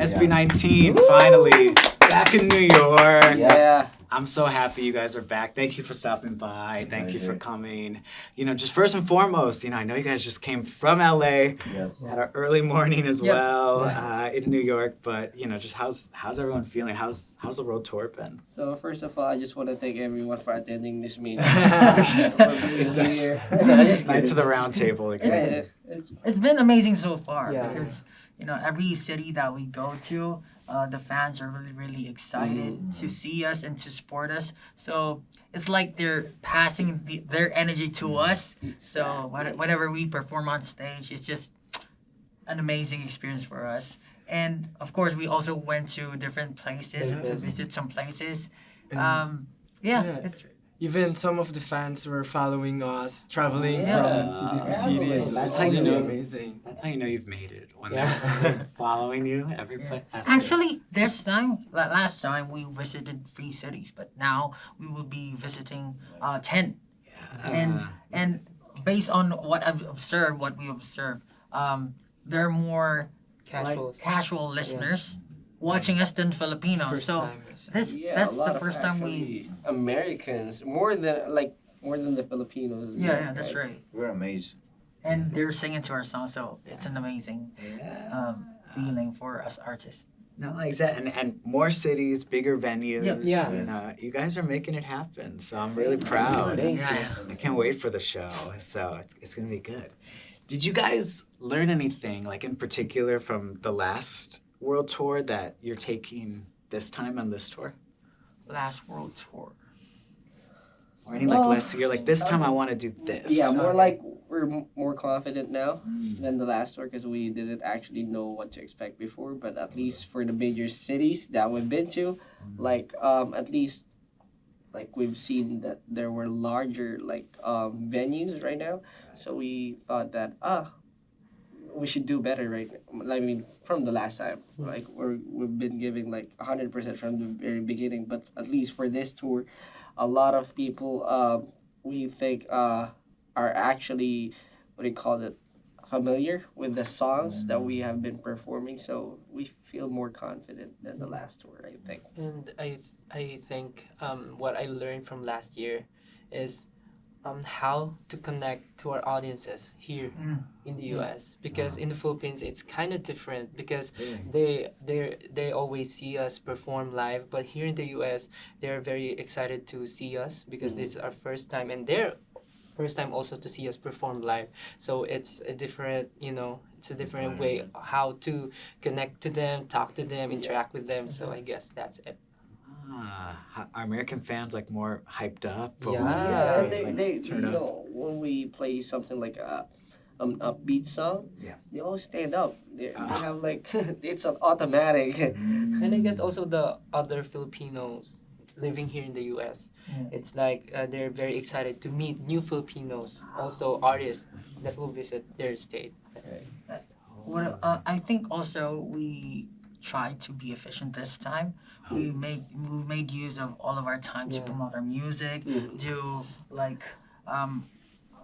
SB19 finally back in New York. Yeah. I'm so happy you guys are back. Thank you for stopping by. Thank you for coming. You know, just first and foremost, you know, I know you guys just came from LA. Yes. Had an early morning as Yep. well in New York. But you know, just how's everyone feeling? How's the road tour been? So first of all, I just want to thank everyone for attending this meeting. For being here. Night to the round table, exactly. Yeah, It's been amazing so far Yeah. because every city that we go to, the fans are really excited to see us and to support us. So it's like they're passing their energy to us. So whenever we perform on stage, it's just an amazing experience for us. And of course, we also went to different places to visit some places. It's Even some of the fans were following us, traveling Yeah. from city to city. So That's it's how you really know. amazing. That's how you know you've made it when Yeah. they're following you every place. That's good. Actually, last time we visited 3 cities, but now we will be visiting 10. And based on what we observed, there are more Casuals. casual listeners watching us than Filipinos. First So timers. that's a lot the of first time actually Americans more than the Filipinos. yeah, that's right. We're amazed. And they're singing to our song, so it's an amazing Yeah. feeling for us artists. No, exactly. And more cities, bigger venues. Yep. Yeah. You know, you guys are making it happen. So I'm really proud. Yeah. I can't wait for the show. So it's going to be good. Did you guys learn anything, like in particular, from the last world tour that you're taking this time on this tour? Last world tour. Or any like less, you're like, this time I want to do this. Yeah, more like we're more confident now than the last tour because we didn't actually know what to expect before. But at least for the major cities that we've been to, at least like we've seen that there were larger venues right now. So we thought that we should do better right now. I mean, from the last time, like we've been giving like 100% from the very beginning. But at least for this tour, a lot of people we think are actually familiar with the songs that we have been performing. So we feel more confident than the last tour, I think. And I think what I learned from last year is how to connect to our audiences here in the U.S. because in the Philippines it's kind of different because they always see us perform live, but here in the U.S. they're very excited to see us because this is our first time and their first time also to see us perform live. So it's a different, it's a different way how to connect to them, talk to them, interact with them. So I guess that's it. Are American fans like more hyped up? Or, Yeah. And they turn up? when we play something like a upbeat song, they all stand up. They have it's an automatic. And I guess also the other Filipinos living here in the U.S. It's like they're very excited to meet new Filipinos, also artists that will visit their state. Well, I think also we tried to be efficient this time. We made use of all of our time to promote our music, do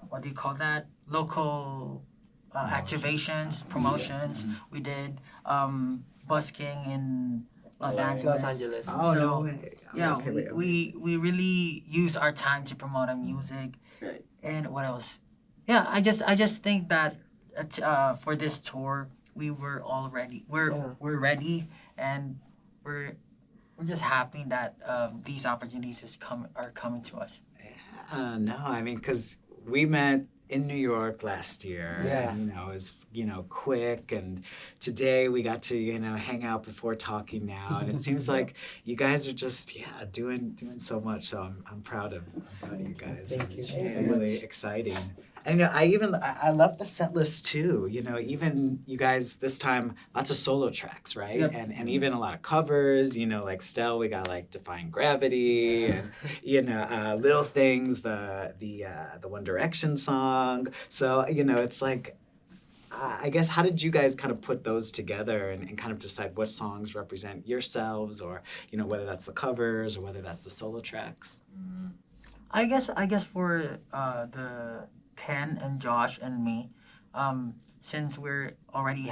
what do you call that? Local activations, promotions. We did busking in Los Angeles. Los Angeles. Oh, no So, way. Yeah, Okay, wait, we really use our time to promote our music. Right. And what else? Yeah, I just think that for this tour we were all ready. We're ready, and we're just happy that these opportunities are coming to us. No, I mean, because we met in New York last year. Yeah. And, it was, quick. And today we got to, hang out before talking now. And it seems like you guys are just, doing so much. So I'm proud of you guys. Thank you. It's really exciting. And I love the set list too. Even you guys this time, lots of solo tracks, right? Yep. And even a lot of covers. Like Stell, we got like Defying Gravity, and Little Things, the One Direction song. So it's like, I guess, how did you guys kind of put those together and kind of decide what songs represent yourselves, or whether that's the covers or whether that's the solo tracks? I guess for the Ken and Josh and me, since we already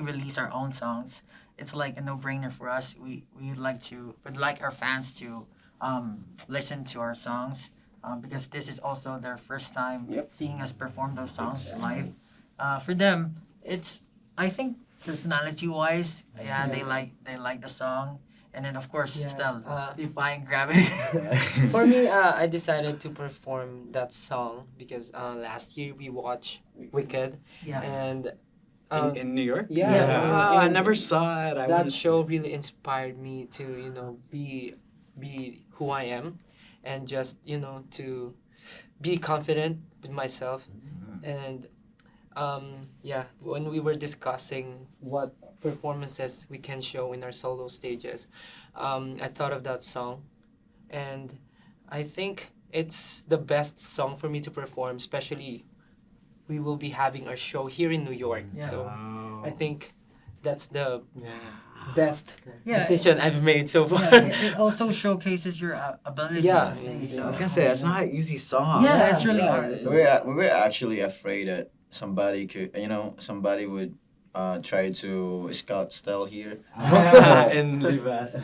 released our own songs, it's like a no-brainer for us. Would like our fans to listen to our songs, because this is also their first time Yep. seeing us perform those songs live. For them, it's, I think, personality wise, yeah, they like the song, and then of course, Yeah, still uh, defying gravity. For me, I decided to perform that song because last year we watched Wicked, Yeah. and In New York? yeah, Yeah. Oh, I and never saw it. I that wanna- show really inspired me to be who I am, and just to be confident with myself. And yeah, when we were discussing what performances we can show in our solo stages, I thought of that song, and I think it's the best song for me to perform, especially we will be having our show here in New York. Yeah. So Oh. I think that's the Yeah. best Yeah. decision I've made so far. Yeah, it also showcases your ability Yeah, to sing. yeah. So. I was gonna say that's not an easy song. Yeah, it's really Yeah, hard. it's- We were actually afraid that somebody could, somebody would try to scout style here. And leave us.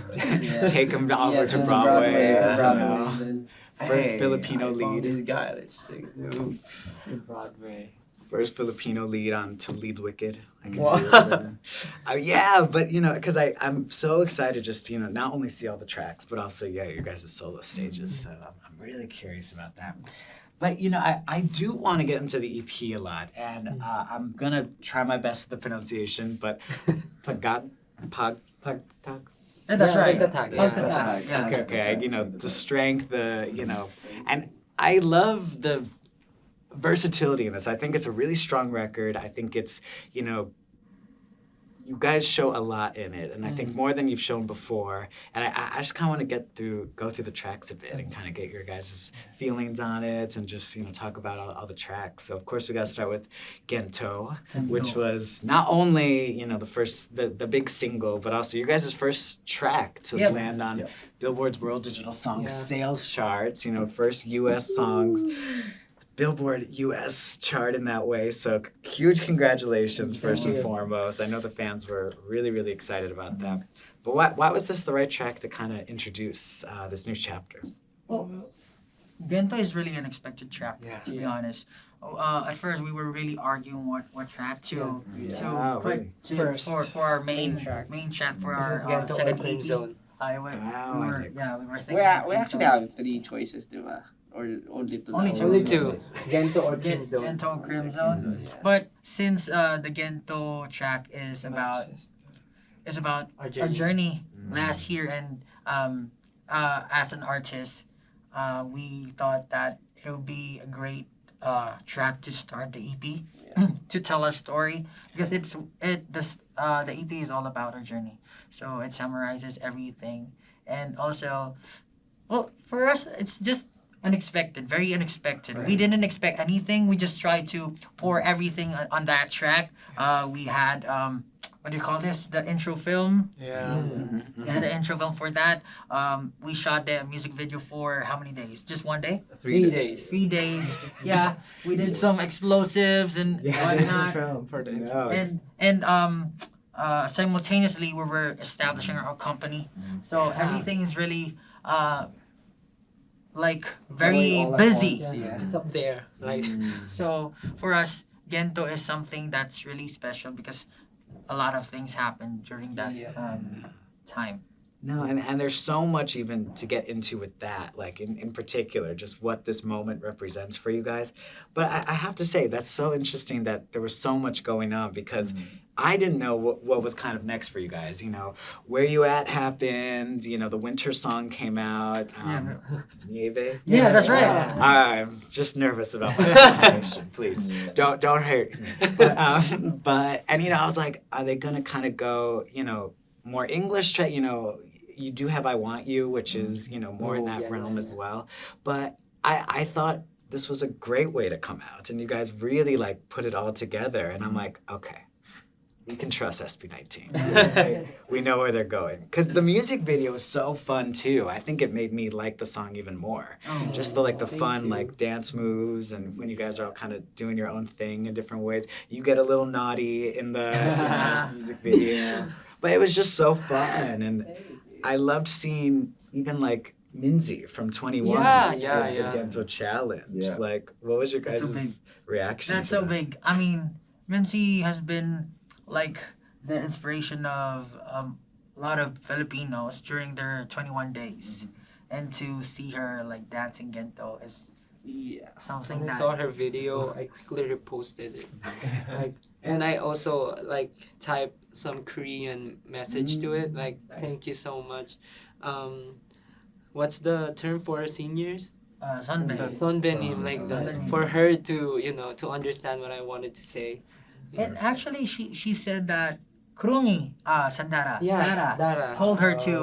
Take him over Yeah, to Broadway. Yeah. Broadway. Then- First Hey, Filipino I found lead. This guy, let's take it. Broadway. First Filipino lead to lead Wicked. I can Wow. see it. Yeah, but because I'm so excited just not only see all the tracks, but also your guys' solo stages. So I'm really curious about that. But I do want to get into the EP a lot, and I'm gonna try my best with the pronunciation. But Pagtatag. Yeah, that's Yeah, right. Pagtatag, yeah. Pagtatag, yeah. Okay. The strength, and I love the versatility in this. I think it's a really strong record. I think it's, you guys show a lot in it, and I think more than you've shown before. And I just kind of want to go through the tracks a bit and kind of get your guys' feelings on it, and just talk about all the tracks. So of course we got to start with Gento, which was not only the big single, but also your guys' first track to Yep. land on Billboard's World Digital Songs Yeah. sales charts. First U.S. songs. Billboard U.S. chart in that way. So huge congratulations, first and foremost. I know the fans were really, really excited about that. But why was this the right track to kind of introduce this new chapter? Well, Gento is really an unexpected track, Yeah. to be Yeah. honest. At first, we were really arguing what track to Yeah, put really? for our main Main track. track for It our was Gento or second Cream EP. Zone. We Wow, were, I like we were We, thinking. we actually have 3 choices, diba? Or only 2? Only two. Only two, Gento or Cream Gen- Zone. Gento and Cream Zone. But since the Gento track is about Our our journey Mm. last year, and as an artist, we thought that it would be a great track to start the EP to tell our story, because the EP is all about our journey, so it summarizes everything. And also, well, for us, it's just unexpected, very unexpected. We didn't expect anything. We just tried to pour everything on that track. We had what do you call this? The intro film. Yeah. We had an intro film for that. We shot the music video for how many days? Just 1 day? 3 days. 3 days. Yeah. We did some explosives and whatnot. For the No, And simultaneously we were establishing our own company. So everything is really very All at busy. once, yeah. It's up there. Like So for us, Gento is something that's really special because a lot of things happened during that Yeah. time. No, and there's so much even to get into with that, like in particular, just what this moment represents for you guys. But I have to say, that's so interesting that there was so much going on, because I didn't know what was kind of next for you guys. Where You At happened, the winter song came out. Nieve? Yeah, that's right. I'm just nervous about my pronunciation. Please don't hurt me. But I was like, are they gonna kind of go, more English? You do have I Want You, which is more in Oh, that yeah, realm yeah, as yeah. well. But I thought this was a great way to come out, and you guys really put it all together. And I'm like, okay, we can trust SB19. We know where they're going. Because the music video was so fun too. I think it made me like the song even more. Oh. Just the fun like dance moves, and when you guys are all kind of doing your own thing in different ways. You get a little naughty in the music video. But it was just so fun, and I loved seeing even like Minzy from 21 Yeah, did yeah, the yeah. Gento challenge. Yeah. Like, what was your That's so guys' reaction That's to so that? big. I mean, Minzy has been like the inspiration of a lot of Filipinos during their 21 days. And to see her like dancing Gento is Yeah. something When I that saw her video, I quickly reposted it. Like, and I also like type some Korean message to it, like thank you so much. What's the term for seniors? Sunday. Sonbenim, like that. For her to to understand what I wanted to say. And actually, she said that Krungi, Sandara, Yes, Dara, Dara. told her to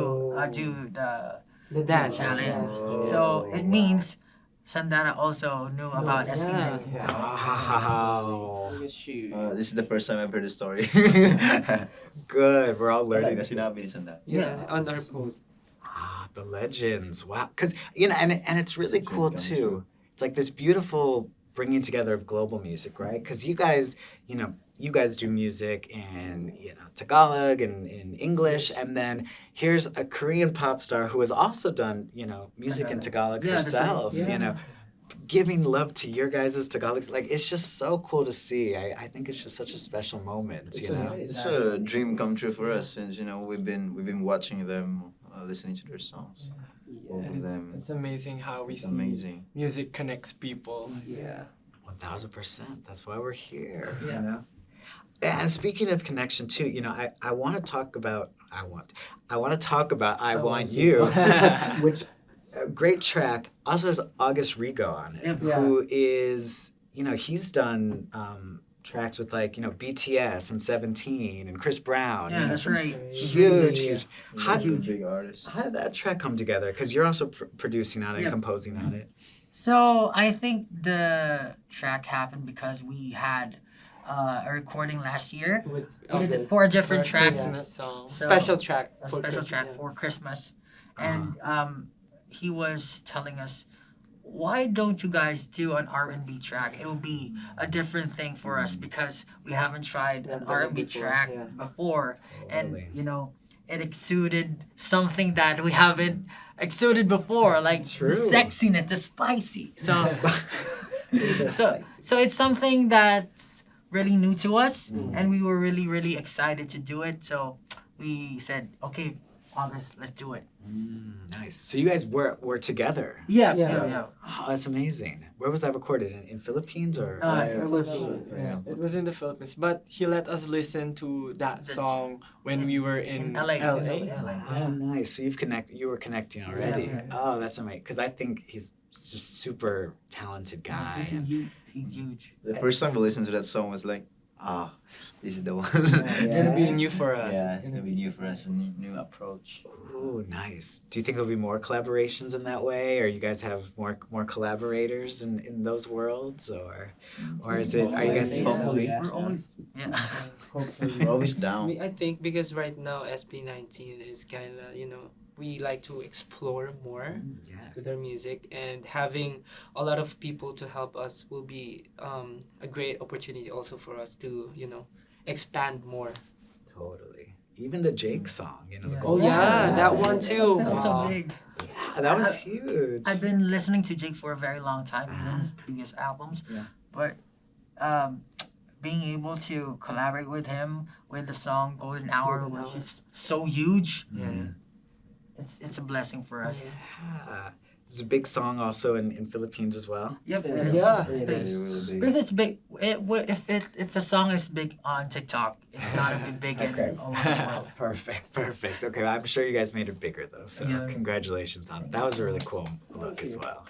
do The dance. challenge. Oh, So it wow. means Sandara also knew about yeah. SB19. Yeah. Wow. Look at you. This is the first time I've heard the story. Good. We're all Learning learning. na sinabi ni Sanda. Yeah, on our post. The legends. Wow. Because, and it's really cool too. It's like this beautiful bringing together of global music, right? Because you guys do music in, Tagalog and in English. And then here's a Korean pop star who has also done, music in Tagalog Yeah, that's right. herself, giving love to your guys' Tagalog. Like, it's just so cool to see. I think it's just such a special moment, It's a dream come true for us since we've been watching them, listening to their songs. Both of And them. it's amazing how we It's see amazing. music connects people. Yeah. 1000%. That's why we're here. Yeah. And speaking of connection too, I want to talk about I want to talk about I Want You, which a great track also has August Rigo on it, Yeah. who is he's done tracks with like BTS and 17 and Chris Brown. Yeah, that's some right. Huge. How He's a did big artist. that track come together? Because you're also producing on it, Yeah. and composing on it. So I think the track happened because we had a recording last year. With We did it August. for a different For a track. Christmas song. So, Special track. a for special Christmas, track yeah. for Christmas. And he was telling us, why don't you guys do an R&B track? It'll be a different thing for us because we haven't tried an Haven't done it R&B before, track yeah. before. Totally. And, it exuded something that we haven't exuded before, like True. the sexiness, the spicy. So it's something that's really new to us, and we were really, really excited to do it. So we said, okay, August, let's do it. Nice. So you guys were together. Yeah. Yeah. Oh, that's amazing. Where was that recorded? In Philippines or? It was It was in the Philippines, but he let us listen to that song when we were in LA. LA. Oh, nice. So you were connecting already. Yeah. Oh, that's amazing. Because I think he's just super talented guy. He's huge. The first time we listened to that song was like, this is the one. It's gonna be new for us. Yeah, it's gonna be new for us, a new approach. Oh, nice. Do you think there'll be more collaborations in that way, or you guys have more collaborators in those worlds, or is it? Are you guys? Hopefully. We're always We're always down. I think because right now SB19 is kind of we like to explore more Yeah. with our music, and having a lot of people to help us will be a great opportunity also for us to expand more. Totally. Even the Jake song, the Yeah. Oh Golden yeah, Hour. that one too. That's so Wow. big. Yeah, that was huge. I've been listening to Jake for a very long time, even his previous albums. Yeah. But being able to collaborate with him with the song Golden Hour Golden was Hour. just so huge. Mhm. It's a blessing for us. Yeah. There's a big song also in Philippines as well. Yep. Yeah. It's big. Really big. Because it's big. If a song is big on TikTok, it's gotta be big Okay. in all over the world. Perfect. Okay, I'm sure you guys made it bigger though. So Yeah. congratulations on it. That was a really cool look as well.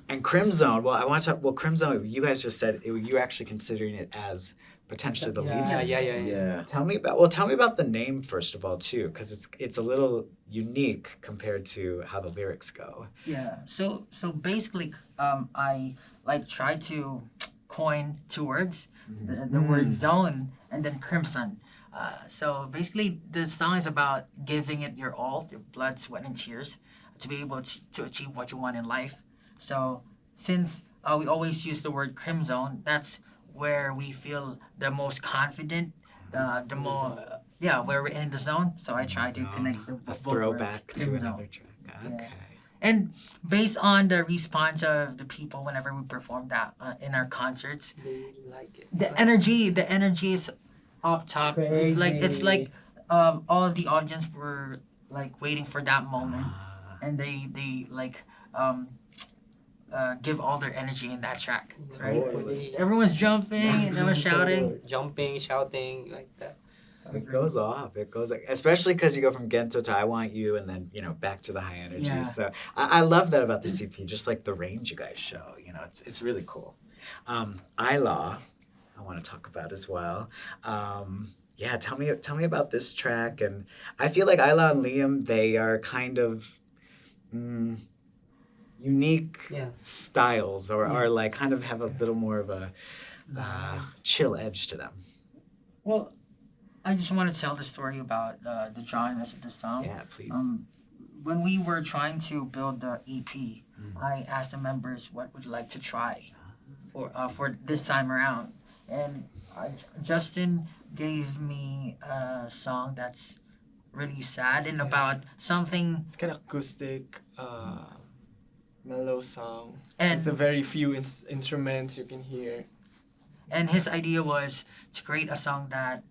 And Crimzone, well, I want to talk. Well, Crimzone, you guys just said you're actually considering it as potentially the lead. Yeah, single. yeah. Yeah. Tell me about the name first of all too, because it's a little unique compared to how the lyrics go. Yeah. So basically, I like try to coin two words, the word zone and then Crimson. So basically, the song is about giving it your all, your blood, sweat, and tears, to be able to achieve what you want in life. So since we always use the word crimson, that's where we feel the most confident, the more where we're in the zone. So I try to Zone. connect the A both throwback words, to crimson. another track. Okay. And based on the response of the people whenever we perform that in our concerts, They really like it. the energy is up top. It's like all the audience were like waiting for that moment, and they like give all their energy in that track, right? Everyone's jumping and everyone's shouting. Jumping, shouting, like that. It goes off. It goes like, especially because you go from Gento to I Want You, and then back to the high energy. Yeah. So I love that about the CP. Just like the range you guys show. It's really cool. Law, I want to talk about as well. Yeah, tell me about this track. And I feel like Isla and Liam, they are kind of unique styles, or like kind of have a little more of a chill edge to them. Well, I just want to tell the story about the genres of the song. Yeah, please. When we were trying to build the EP, I asked the members what would like to try for this time around, and Justin gave me a song that's really sad and about something. It's kind of acoustic, mellow song. And it's a very few instruments you can hear. And his idea was to create a song that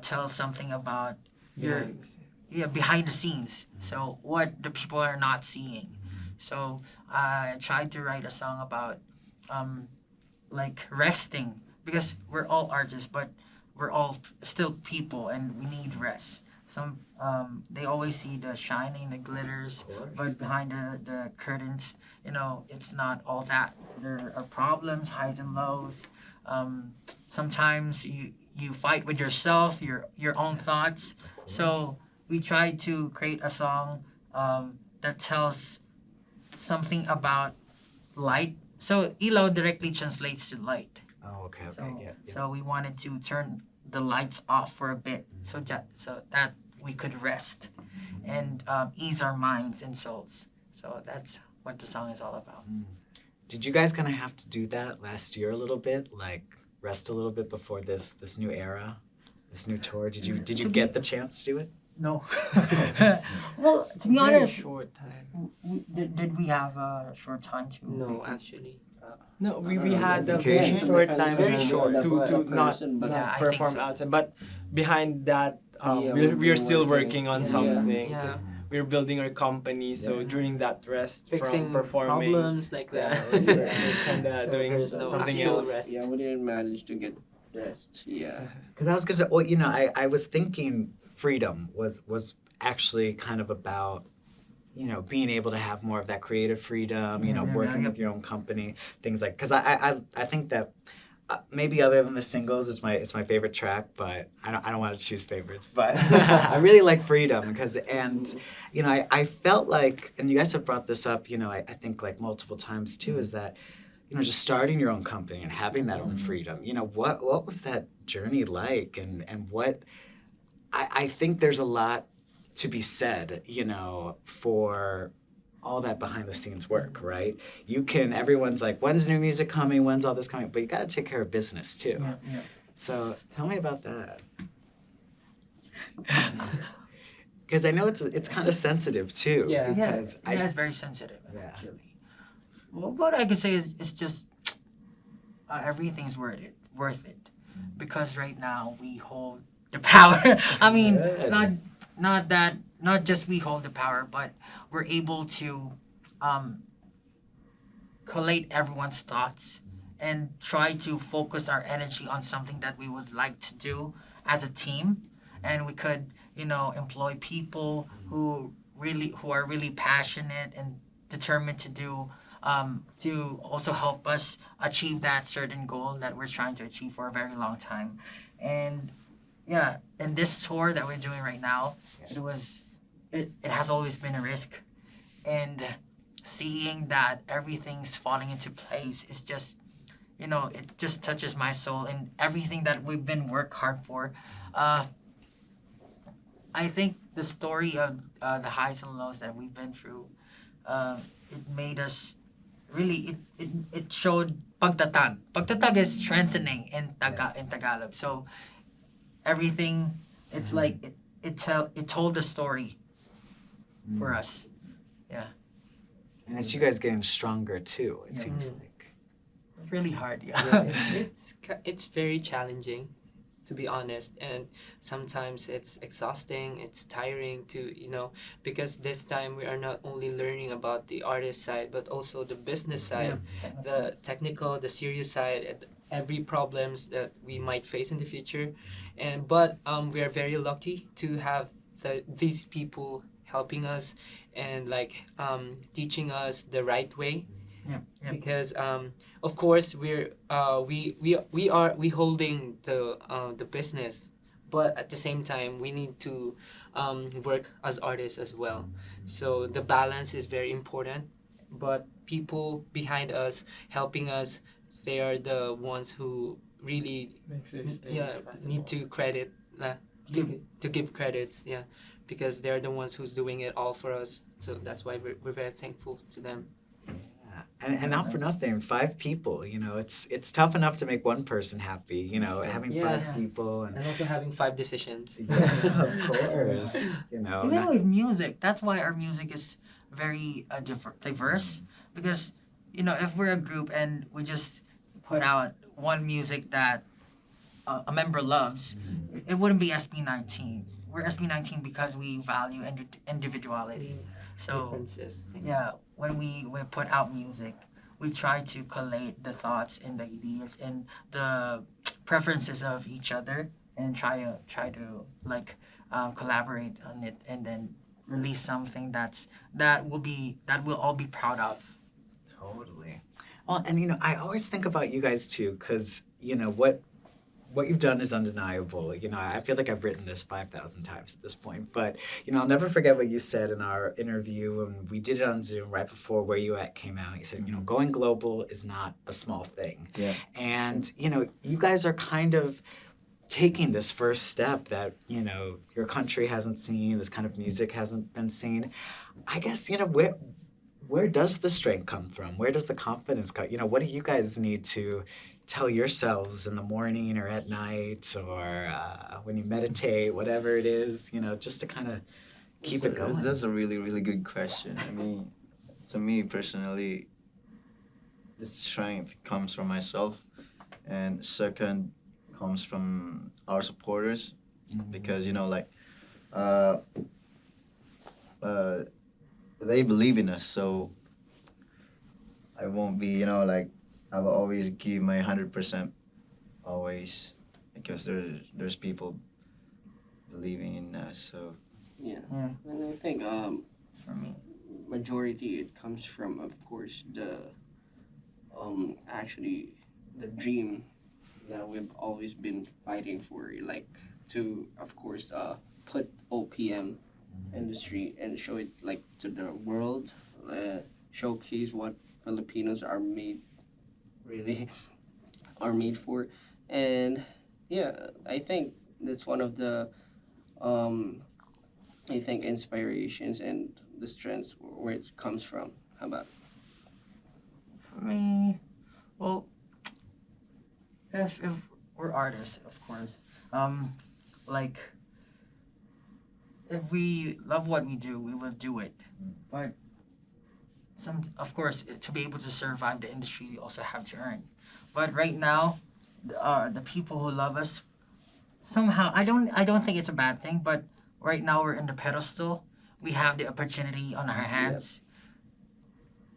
tells something about behind the scenes. So what the people are not seeing. So I tried to write a song about like resting, because we're all artists, but we're all still people and we need rest. Some they always see the shining, the glitters, but behind the curtains, it's not all that. There are problems, highs and lows. Sometimes you fight with yourself, your own thoughts. So we try to create a song that tells something about light. So ilaw directly translates to light. Oh, okay, yeah. So we wanted to turn the lights off for a bit, so that we could rest and ease our minds and souls. So that's what the song is all about. Did you guys kind of have to do that last year a little bit, like rest a little bit before this new era, this new tour? Did you get the chance to do it? No. Well, to be Very honest, short time. did we have a short time to? No, actually. No, we had a vacation. very short time, Very short. to not I think perform so. outside. But behind that, we've we're been still working. working on Yeah. something. Yeah. So we're building our company. So during that rest Fixing from performing, problems like that. we're kind of doing there's no something actual else. rest. Yeah, we didn't manage to get rest. Yeah. Because I was I was thinking freedom was actually kind of about being able to have more of that creative freedom, working with your own company, things like, because I think that maybe other than the singles, it's my favorite track, but I don't want to choose favorites, but I really like freedom I felt like, and you guys have brought this up, I think like multiple times too, is that just starting your own company and having that own freedom. What was that journey like, and what I think there's a lot to be said, for all that behind the scenes work, right? Everyone's like, when's new music coming? When's all this coming? But you got to take care of business too. Yeah. So tell me about that. Because I know it's kind of sensitive too. Yeah. Because It's very sensitive, Yeah. actually. Well, what I can say is it's just everything's worth it, because right now we hold the power. I mean, Good. not just we hold the power, but we're able to collate everyone's thoughts and try to focus our energy on something that we would like to do as a team, and we could employ people who are really passionate and determined to do to also help us achieve that certain goal that we're trying to achieve for a very long time. And this tour that we're doing right now, it has always been a risk, and seeing that everything's falling into place is just it just touches my soul and everything that we've been work hard for. Uh, I think the story of the highs and lows that we've been through, it made us really it showed pagtatag. Pagtatag is strengthening in Tagalog. So everything it's like it told the story for us. Yeah. And it's you guys getting stronger too, it seems like. It's really hard, Yeah, yeah. it's very challenging, to be honest, and sometimes it's exhausting, it's tiring to, because this time we are not only learning about the artist side but also the business side, the technical, the serious side, and every problems that we might face in the future. And but we are very lucky to have these people helping us and like teaching us the right way, because of course we holding the business, but at the same time we need to work as artists as well. So the balance is very important, but people behind us helping us, they are the ones who really Makes this need to credit, to give credits, because they're the ones who's doing it all for us. So that's why we're very thankful to them. Yeah. And not for nothing, 5 people, it's tough enough to make one person happy, having Yeah. 5 people and And also having 5 decisions. yeah, of course, Even with music, that's why our music is very diverse. Because if we're a group and we just put out one music that a member loves, it wouldn't be SB19. We're SB19 because we value individuality. So Differences. yeah, when we put out music, we try to collate the thoughts and the ideas and the preferences of each other and try to like collaborate on it and then release something that we'll all be proud of. Totally. Well, and I always think about you guys too, because what you've done is undeniable. I feel like I've written this 5,000 times at this point, but I'll never forget what you said in our interview when we did it on Zoom right before Where You At came out. You said, going global is not a small thing. Yeah. And you guys are kind of taking this first step that your country hasn't seen, this kind of music hasn't been seen. I guess where does the strength come from? Where does the confidence come? What do you guys need to tell yourselves in the morning or at night or when you meditate, whatever it is, just to kind of keep it going? That's a really, really good question. I mean, to me personally, the strength comes from myself, and second comes from our supporters, because they believe in us. So I won't be, I will always give my 100%, always, because there's people believing in us. So Yeah. Yeah. And I think For me, majority it comes from, of course, the actually the dream that we've always been fighting for, like to, of course, put OPM industry and show it like to the world, showcase what Filipinos are made for. And yeah, I think that's one of the I think inspirations and the strengths where it comes from. How about? for me, well, if we're artists, of course, like if we love what we do, we will do it. But of course, to be able to survive the industry, you also have to earn. But right now, the people who love us, somehow I don't think it's a bad thing. But right now we're in the pedestal. We have the opportunity on our hands,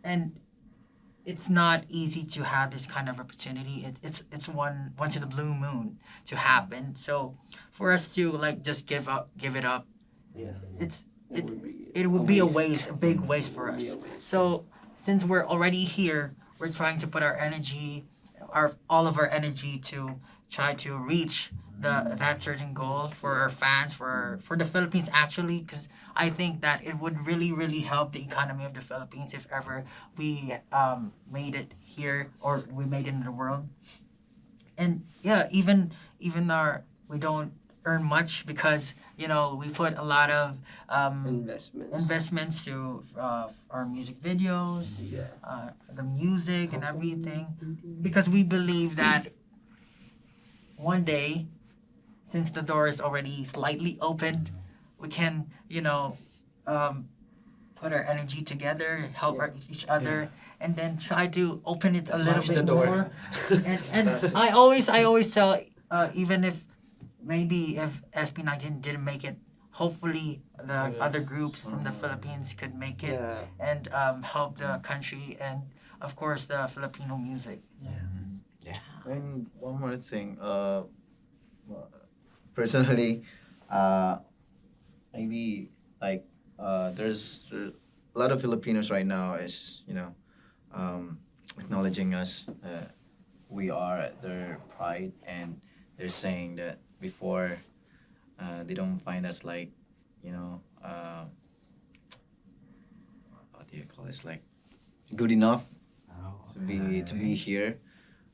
and it's not easy to have this kind of opportunity. It's once in a blue moon to happen. So for us to like just give it up, Yeah. it would be a waste, a big waste for us. So since we're already here, we're trying to put our energy our all of our energy to try to reach that certain goal for our fans, for the Philippines actually, because I think that it would really help the economy of the Philippines if ever we made it here or we made it in the world. And yeah, even our we don't earn much because we put a lot of investments to our music videos, the music and everything, because we believe that one day, since the door is already slightly opened, we can put our energy together, help each other, and then try to open it a little Smash bit the door. more. And I always tell, even if maybe if SB19 didn't make it, hopefully the other groups from the Philippines could make it Yeah. and help the country and of course the Filipino music. Yeah. And one more thing. Personally, maybe like there's a lot of Filipinos right now is acknowledging us. We are at their pride, and they're saying that before they don't find us like what do you call this, like good enough to be here.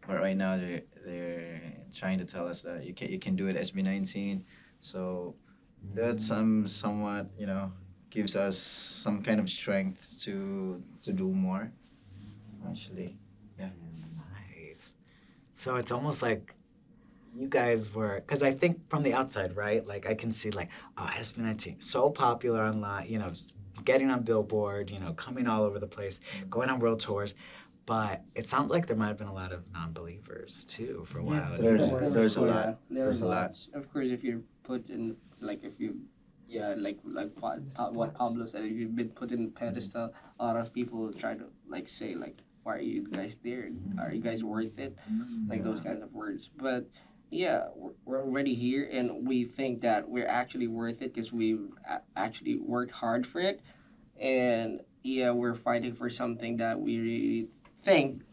But right now they're trying to tell us that you can do it SB19. So that somewhat gives us some kind of strength to do more. Actually, yeah. Nice. So it's almost like you guys were, because I think from the outside, right? Like I can see like, oh, SB19, so popular online, getting on Billboard, coming all over the place, going on world tours. But it sounds like there might have been a lot of non-believers too for a while. There's a lot. There's a lot. lot. Of course, if you're put in, like, if you, like what Pablo said, if you've been put in pedestal, a lot of people try to like say like, why are you guys there? Are you guys worth it? Like those kinds of words. But yeah, we're already here, and we think that we're actually worth it because we've actually worked hard for it, and yeah, we're fighting for something that we really think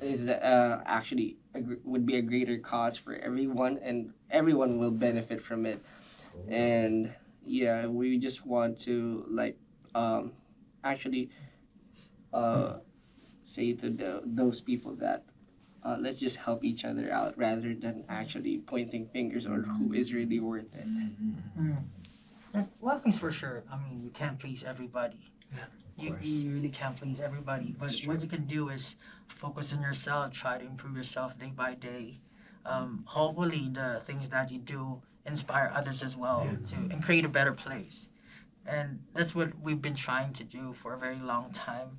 is actually would be a greater cause for everyone, and everyone will benefit from it. And yeah, we just want to like actually say to those people that let's just help each other out rather than actually pointing fingers on who is really worth it. And one thing's for sure, I mean, you can't please everybody. You really can't please everybody, but what you can do is focus on yourself, try to improve yourself day by day. Hopefully the things that you do inspire others as well and create a better place. And that's what we've been trying to do for a very long time.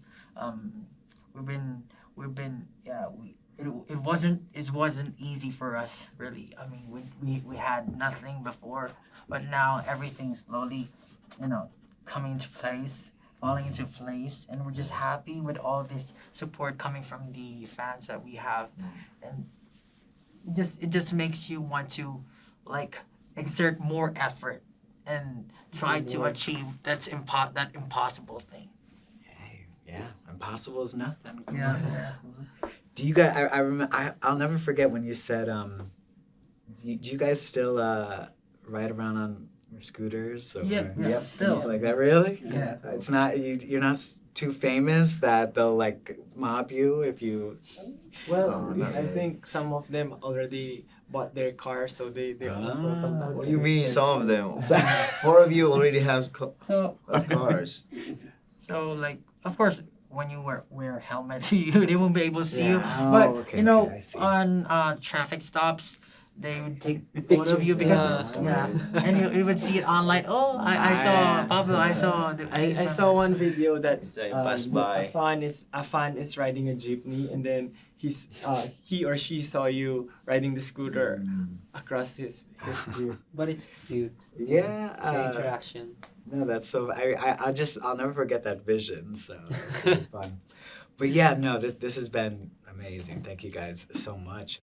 We've been it wasn't easy for us really. I mean, we had nothing before, but now everything's slowly coming into place, falling into place, and we're just happy with all this support coming from the fans that we have. And it just makes you want to like exert more effort and try to achieve that impossible thing. Hey, yeah, impossible is nothing. Come Yeah, on. yeah. Do you guys? I remember. I'll never forget when you said. Do you guys still ride around on your scooters? Or, Yep, still. things like that. Really? Yeah. It's not. You're not too famous that they'll like mob you if you. Well, not I really. think some of them already bought their car, so they also sometimes. What do you mean some of them? Four of you already have So cars. like of course when you wear helmet they won't be able to see you. Yeah. But Oh, okay, okay, I see. on traffic stops they would take a photo of you because and you would see it online. Oh, I saw Pablo. I saw I saw one video that So you pass by. a fan is riding a jeepney, and then he or she saw you riding the scooter across his view. But it's cute. Yeah. The interaction. No, that's so. I'll never forget that vision. So it's fun. But yeah, no, this has been amazing. Thank you guys so much.